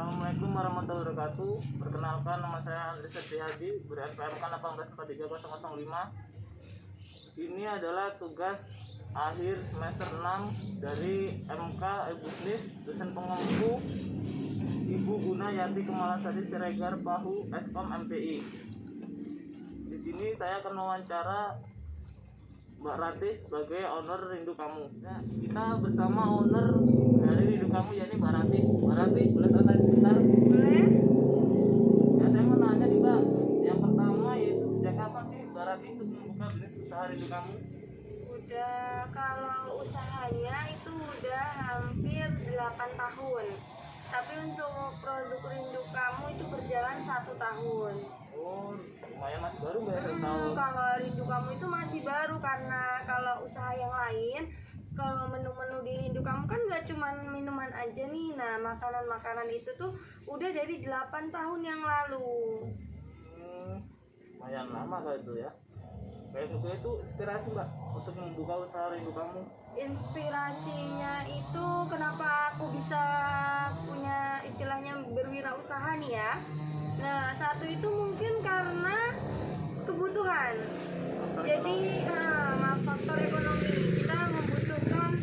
Assalamualaikum warahmatullahi wabarakatuh. Perkenalkan, nama saya Andri Setriadi, ber-NPMK 1843005. Ini adalah tugas akhir semester 6 dari MK Ebusnis, dosen pengempu Ibu Guna Yati Kemalasari Siregar Pahu Eskom MPI. Di sini saya akan mewawancara Mbak Ratih sebagai owner Rindu Kamu. Nah, kita bersama owner dari Rindu Kamu, yakni Mbak Ratih. Mbak Ratih, boleh tanya sebentar? Boleh. Ya, saya mau nanya nih Mbak. Yang pertama yaitu sejak kapan sih Mbak Ratih itu membuka bisnis usaha Rindu Kamu? Udah, kalau usahanya itu udah hampir 8 tahun. Tapi untuk produk Rindu Kamu itu berjalan 1 tahun. Oh, lumayan masih baru Mbak ya, saya tahu. Kalau Rindu Kamu itu masih baru, karena kalau usaha yang lain, kalau menu-menu di Rindu Kamu kan nggak cuma minuman aja nih. Nah, makanan-makanan itu tuh udah dari 8 tahun yang lalu. Lumayan lama kalau itu ya. Kayak gitu itu inspirasi Mbak untuk membuka usaha Rindu Kamu. Inspirasinya itu kenapa aku bisa punya istilahnya berwirausaha nih ya. Nah, satu itu mungkin karena kebutuhan. Jadi faktor ekonomi, kita membutuhkan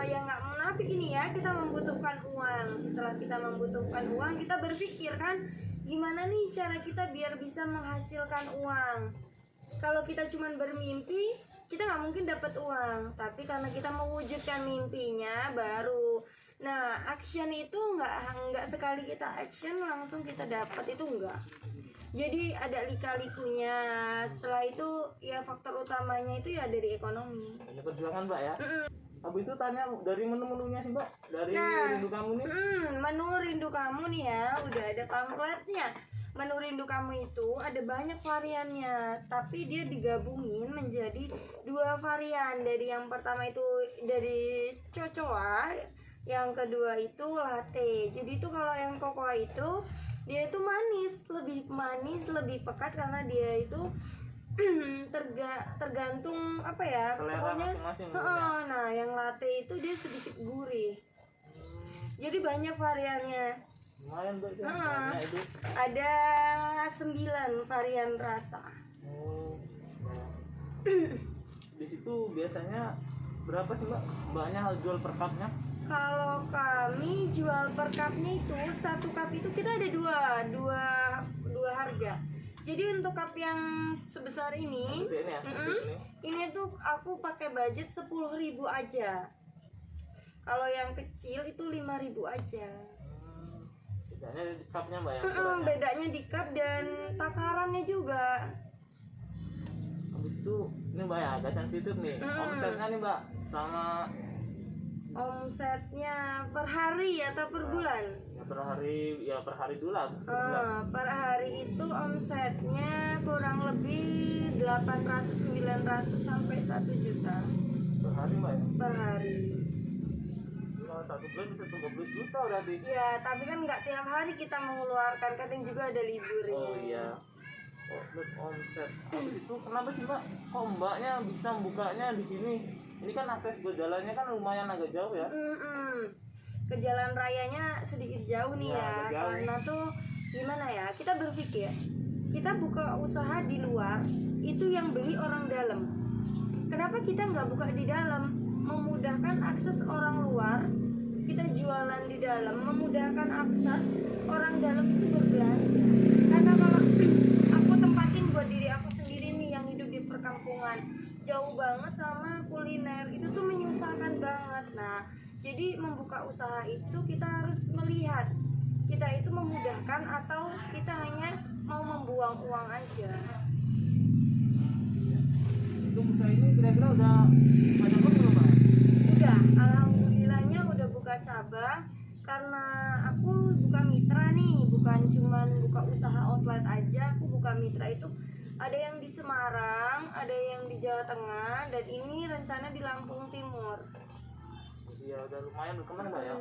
yang nggak munafik ini ya, kita membutuhkan uang. Setelah kita membutuhkan uang, kita berpikir kan, gimana nih cara kita biar bisa menghasilkan uang. Kalau kita cuma bermimpi, kita nggak mungkin dapat uang. Tapi karena kita mewujudkan mimpinya baru. Nah, action itu nggak sekali kita action langsung kita dapat, itu enggak. Jadi ada lika-likunya. Setelah itu ya faktor utamanya itu ya dari ekonomi. Ini perjuangan Mbak ya. Habis itu tanya dari menu-menunya sih Mbak, dari Rindu Kamu nih. Menu Rindu Kamu nih ya, udah ada pamfletnya. Menu Rindu Kamu itu ada banyak variannya, tapi dia digabungin menjadi 2 varian. Dari yang pertama itu dari cocoa, yang kedua itu latte. Jadi itu kalau yang cocoa itu dia itu manis, lebih pekat karena dia itu tergantung apa ya, selera pokoknya masing-masing. nah yang latte itu dia sedikit gurih. Jadi banyak variannya. Lumayan Mbak ya, itu. Ada 9 varian rasa. Di situ biasanya berapa sih Mbak? Mbaknya jual per cupnya? Kalau kami jual per cupnya itu 1 cup itu kita ada dua harga. Jadi untuk cup yang sebesar ini, ini tuh aku pakai budget 10.000 aja. Kalau yang kecil itu 5.000 aja. Bedanya di cupnya Mbak ya? Bedanya di cup dan takarannya juga. Habis itu ini Mbak ya agak sensitif nih. Omsetnya nih Mbak, sama omsetnya per hari atau per bulan? Ya per hari dulu lah. Per hari itu omsetnya kurang lebih 800-900 sampai 1 juta. Per hari Mbak ya? Per hari. Kalau 1 bulan bisa 30 juta berarti. Ya, tapi kan nggak tiap hari kita mengeluarkan, kadang juga ada liburnya. Oh iya. Omset. Habis itu kenapa sih Mbak? Kok Mbaknya bisa bukanya di sini? Ini kan akses ke jalannya kan lumayan agak jauh ya? Ke jalan rayanya sedikit jauh nih ya, karena tuh gimana ya, kita berpikir kita buka usaha di luar itu yang beli orang dalam. Kenapa kita nggak buka di dalam, memudahkan akses orang luar, kita jualan di dalam, memudahkan akses orang dalam itu berbelanja. Karena kalau aku tempatin buat diri aku sendiri nih yang hidup di perkampungan, jauh banget sama kuliner, itu tuh menyusahkan banget. Nah, jadi membuka usaha itu kita harus melihat kita itu memudahkan atau kita hanya mau membuang uang aja. Itu usaha ini kira-kira udah banyak belum Mbak? Udah, alhamdulillahnya udah buka cabang. Karena aku buka mitra nih, bukan cuman buka usaha outlet aja, aku buka mitra itu ada yang di Semarang, ada yang di Jawa Tengah, dan ini rencana di Lampung Timur. Ya udah lumayan berkembang Mbak ya.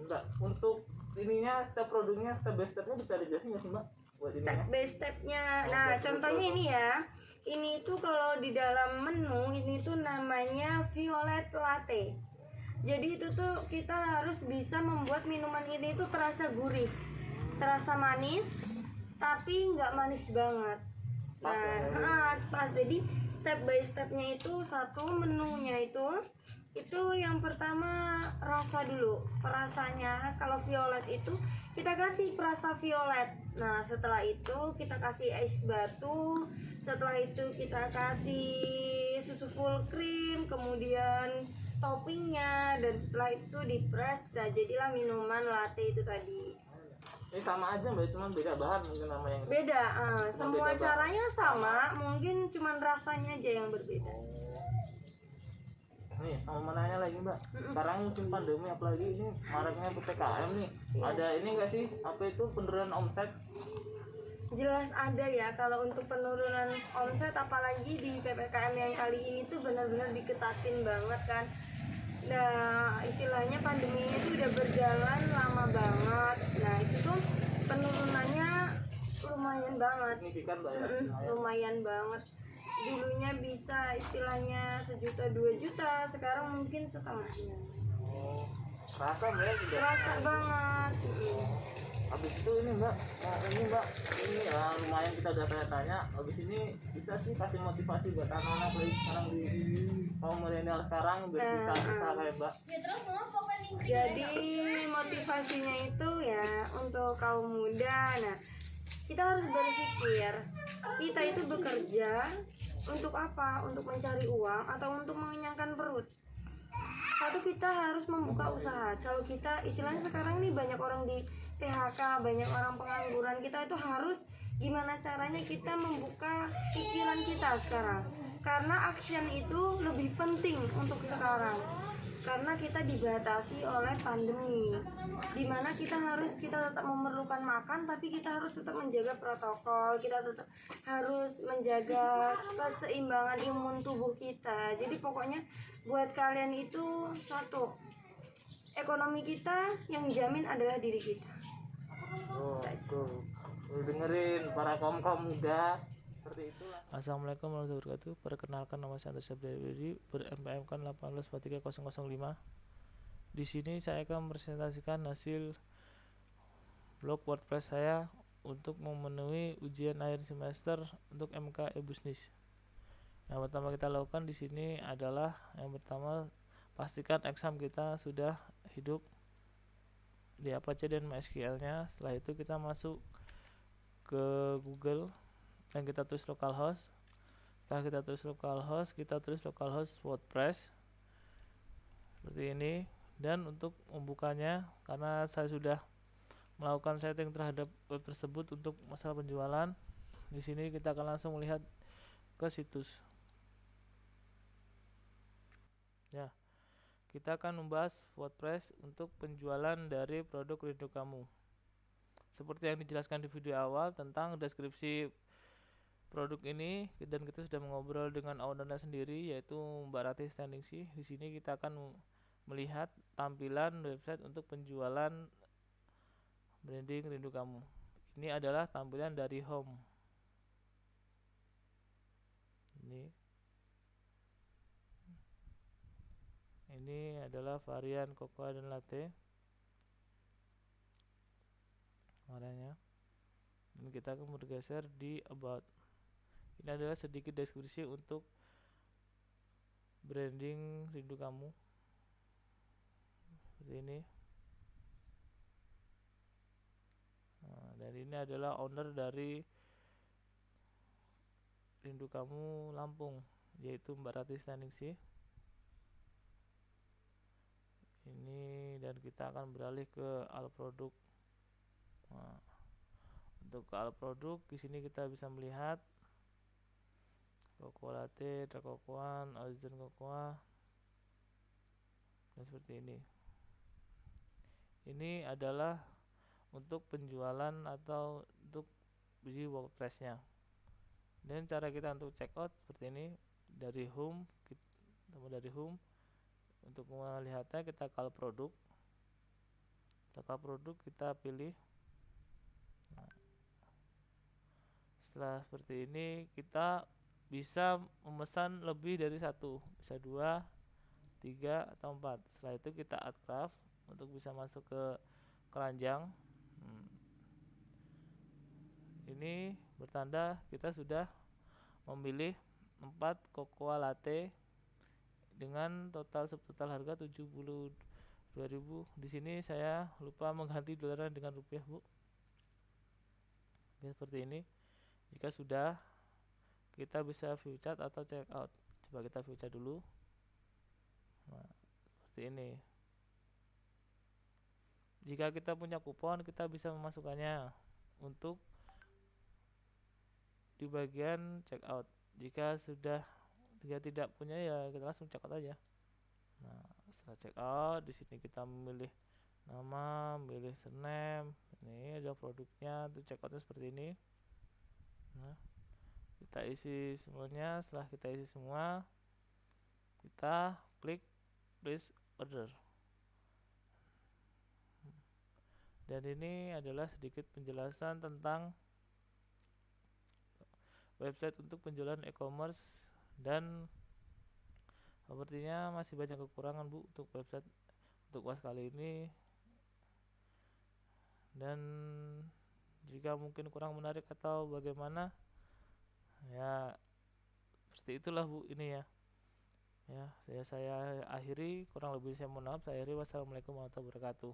Mbak, untuk ininya step produknya, step by stepnya bisa dijelasin nggak sih Mbak? Buat Step by stepnya. Nah, contohnya ini ya. Ini tuh kalau di dalam menu ini tuh namanya violet latte. Jadi itu tuh kita harus bisa membuat minuman ini tuh terasa gurih, terasa manis, tapi nggak manis banget. Pas Nah, lah ya, pas. Jadi step by stepnya itu, satu menunya itu yang pertama rasa dulu. Perasanya kalau violet itu kita kasih perasa violet. Nah, setelah itu kita kasih es batu. Setelah itu kita kasih susu full cream, kemudian toppingnya, dan setelah itu di press. Nah, jadilah minuman latte itu tadi. ini sama aja mbak, cuma beda bahan mungkin nama yang Beda, semua beda bahan. caranya sama, mungkin cuman rasanya aja yang berbeda. Nih sama menanya lagi mbak, sekarang musim pandemi apalagi ini maraknya PPKM nih, Iya. ada ini enggak sih apa itu penurunan omset? Jelas ada ya, kalau untuk penurunan omset apalagi di PPKM yang kali ini tuh benar-benar diketatin banget kan. Nah, istilahnya pandeminya itu udah berjalan lama banget. Nah, itu tuh penurunannya lumayan banget. Signifikan mbak ya? Lumayan banget. Dulunya bisa istilahnya 1 juta 2 juta, sekarang mungkin setengahnya. Oh, rasa mbak ya sudah. Terasa banget. Habis itu ini mbak, ini mbak, ini lumayan kita udah tanya-tanya. Habis ini bisa sih kasih motivasi buat anak-anak lagi sekarang di kaum milenial sekarang biar bisa kayak mbak. Jadi motivasinya itu ya untuk kaum muda. Nah, kita harus berpikir, kita itu bekerja untuk apa? Untuk mencari uang atau untuk mengenyangkan perut? Satu, kita harus membuka usaha. Kalau kita istilahnya sekarang nih banyak orang di PHK, banyak orang pengangguran, kita itu harus gimana caranya kita membuka pikiran kita sekarang. Karena action itu lebih penting untuk sekarang. Karena kita dibatasi oleh pandemi, dimana kita tetap memerlukan makan, tapi kita harus tetap menjaga protokol, kita tetap harus menjaga keseimbangan imun tubuh kita. Jadi pokoknya buat kalian itu, satu, ekonomi kita yang jamin adalah diri kita. Oh, tuh. Dengerin para kaum muda seperti itulah. Assalamualaikum warahmatullahi wabarakatuh. Perkenalkan, nama saya Andreas Sabdiri, ber-NPM 1843005. Di sini saya akan mempresentasikan hasil blog WordPress saya untuk memenuhi ujian akhir semester untuk MK e-Bisnis. Yang pertama kita lakukan di sini adalah yang pertama pastikan exam kita sudah hidup di Apache dan MySQL-nya. Setelah itu kita masuk ke Google dan kita tulis localhost. Setelah kita tulis localhost, kita tulis localhost WordPress seperti ini. Dan untuk membukanya, karena saya sudah melakukan setting terhadap web tersebut untuk masalah penjualan, di sini kita akan langsung melihat ke situs. Ya, kita akan membahas WordPress untuk penjualan dari produk rindu kamu. Seperti yang dijelaskan di video awal tentang deskripsi produk ini, dan kita sudah mengobrol dengan ownernya sendiri, yaitu Mbak Rati Standingsi. Di sini kita akan melihat tampilan website untuk penjualan branding rindu kamu. Ini adalah tampilan dari home. Ini adalah varian cocoa dan latte warnanya. Dan kita akan bergeser di about. Ini adalah sedikit deskripsi untuk branding rindu kamu seperti ini. Dan ini adalah owner dari rindu kamu Lampung, yaitu Mbak Rati Standingsi. Ini, dan kita akan beralih ke al produk. Untuk al produk di sini kita bisa melihat cocoa latte, dark cocoa, origin cocoa, dan seperti ini. Ini adalah untuk penjualan atau untuk di WordPress-nya. Dan cara kita untuk checkout seperti ini, dari home, untuk melihatnya kita ke produk. Kita pilih. Setelah seperti ini, kita bisa memesan lebih dari satu, bisa 2, 3 atau 4. Setelah itu kita add craft untuk bisa masuk ke keranjang. Ini bertanda kita sudah memilih 4 cocoa latte dengan total subtotal harga 72.000. Di sini saya lupa mengganti dolarnya dengan rupiah, Bu. Ya, seperti ini. Jika sudah, kita bisa view chat atau check out. Coba kita view chat dulu. Nah, seperti ini. Jika kita punya kupon, kita bisa memasukkannya untuk di bagian check out. Jika tidak punya, ya kita langsung check out aja. Nah, setelah check out, di sini kita memilih nama, milih surname. Ini ada produknya, untuk check outnya seperti ini. Nah, kita isi semuanya. Setelah kita isi semua, kita klik place order. Dan ini adalah sedikit penjelasan tentang website untuk penjualan e-commerce, dan sepertinya masih banyak kekurangan, Bu, untuk website untuk UAS kali ini. Dan jika mungkin kurang menarik atau bagaimana, ya seperti itulah, Bu, ini ya. Ya, saya akhiri, kurang lebih saya mohon maaf. Saya akhiri. Wassalamualaikum warahmatullahi wabarakatuh.